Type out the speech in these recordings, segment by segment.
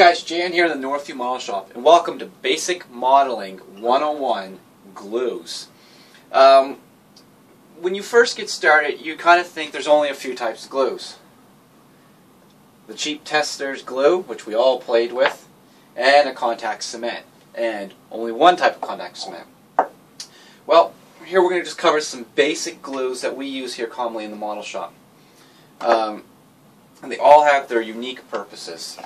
guys, Jan here in the Northview Model Shop, and welcome to Basic Modeling 101 Glues. When you first get started, you kind of think there's only a few types of glues. The cheap tester's glue, which we all played with, and a contact cement, and only one type of contact cement. Well, here we're going to just cover some basic glues that we use here commonly in the model shop. And they all have their unique purposes.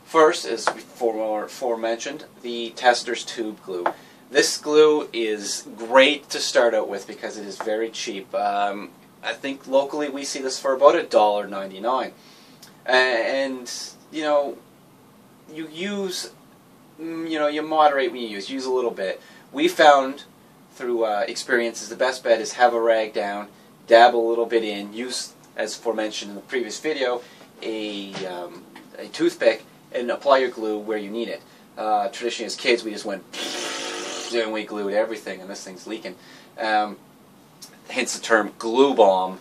First, as before mentioned, the tester's tube glue. This glue is great to start out with because it is very cheap. I think locally we see this for about $1.99. And you moderate when you use a little bit. We found through experiences the best bet is have a rag down, dab a little bit in, use, as aforementioned in the previous video, a toothpick, and apply your glue where you need it. Traditionally as kids we just went and we glued everything, and this thing's leaking. Hence the term glue bomb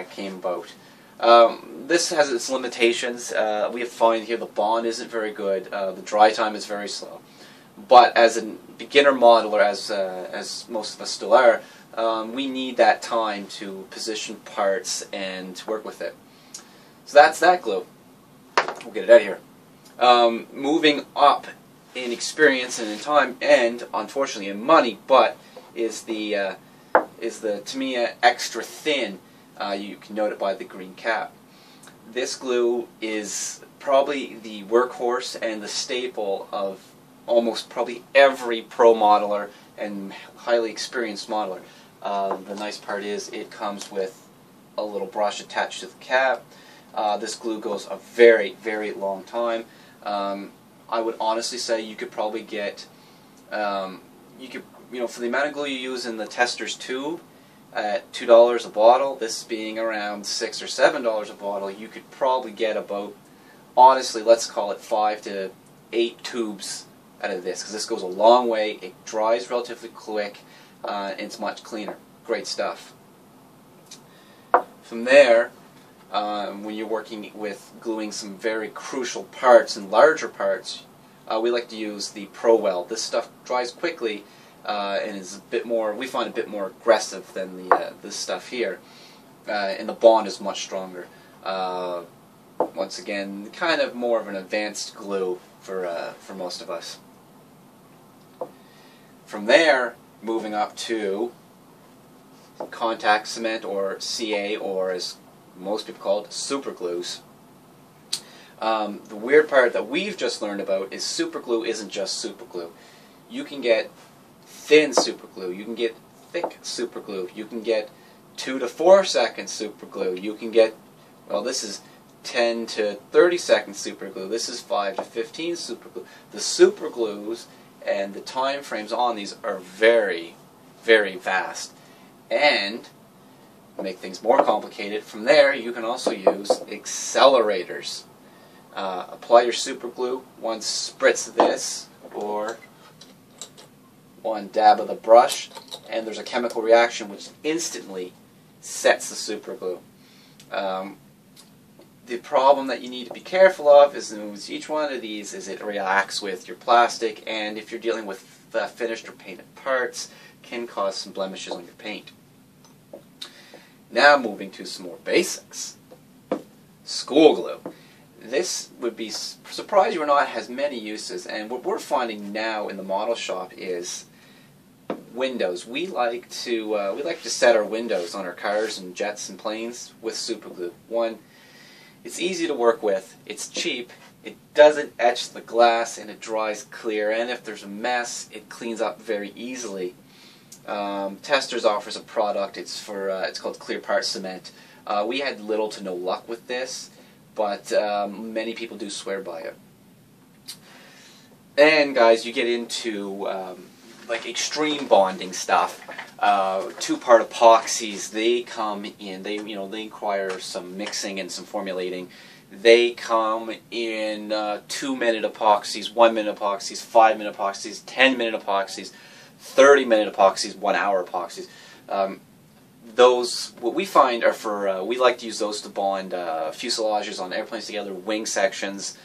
came about. This has its limitations. We find here the bond isn't very good. The dry time is very slow. But as a beginner modeler, as most of us still are, we need that time to position parts and to work with it. So that's that glue. We'll get it out of here. Moving up in experience and in time, and unfortunately in money, but is the Tamiya Extra Thin. You can note it by the green cap. This glue is probably the workhorse and the staple of almost probably every pro modeler and highly experienced modeler. The nice part is it comes with a little brush attached to the cap. This glue goes a very, very long time. I would honestly say you could probably get, for the amount of glue you use in the tester's tube, at $2 a bottle, this being around $6 or $7 a bottle, you could probably get about, honestly, let's call it 5 to 8 tubes out of this, because this goes a long way. It dries relatively quick, and it's much cleaner. Great stuff. From there, when you're working with gluing some very crucial parts and larger parts, we like to use the Pro Weld. This stuff dries quickly and is a bit more, we find a bit more aggressive than this stuff here, and the bond is much stronger. Once again, kind of more of an advanced glue for most of us. From there, moving up to contact cement, or CA, or as most people call it, super glues. The weird part that we've just learned about is super glue isn't just super glue. You can get thin super glue, you can get thick super glue, you can get 2 to 4 second super glue, you can get, well, this is 10 to 30 second super glue, this is 5 to 15 super glue. The super glues and the time frames on these are very, very vast. And make things more complicated, from there you can also use accelerators. Apply your super glue, one spritz of this, or one dab of the brush, and there's a chemical reaction which instantly sets the super glue. The problem that you need to be careful of is with each one of these is it reacts with your plastic, and if you're dealing with finished or painted parts, can cause some blemishes on your paint. Now moving to some more basics. School glue. This would be surprised you or not, has many uses, and what we're finding now in the model shop is windows. We like to set our windows on our cars and jets and planes with super glue. One, it's easy to work with, it's cheap, it doesn't etch the glass, and it dries clear, and if there's a mess, it cleans up very easily. Testers offers a product, it's called Clear Part Cement. We had little to no luck with this, but many people do swear by it. And guys, you get into like extreme bonding stuff. Two-part epoxies, they come in, they require some mixing and some formulating. They come in 2-minute epoxies, 1-minute epoxies, 5-minute epoxies, 10-minute epoxies, 30-minute epoxies, 1-hour epoxies. Those, what we find are for, we like to use those to bond fuselages on airplanes together, wing sections,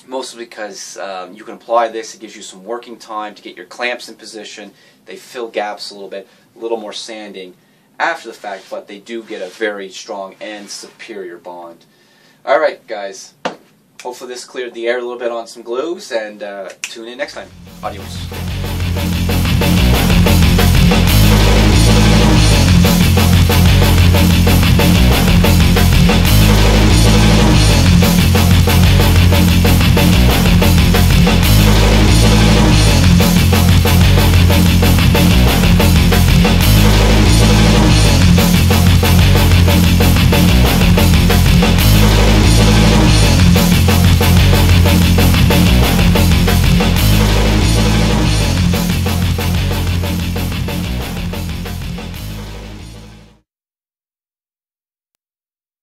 Mostly because you can apply this, it gives you some working time to get your clamps in position. They fill gaps a little more sanding after the fact, but they do get a very strong and superior bond. Alright guys, hopefully this cleared the air a little bit on some glues, and tune in next time. Adios.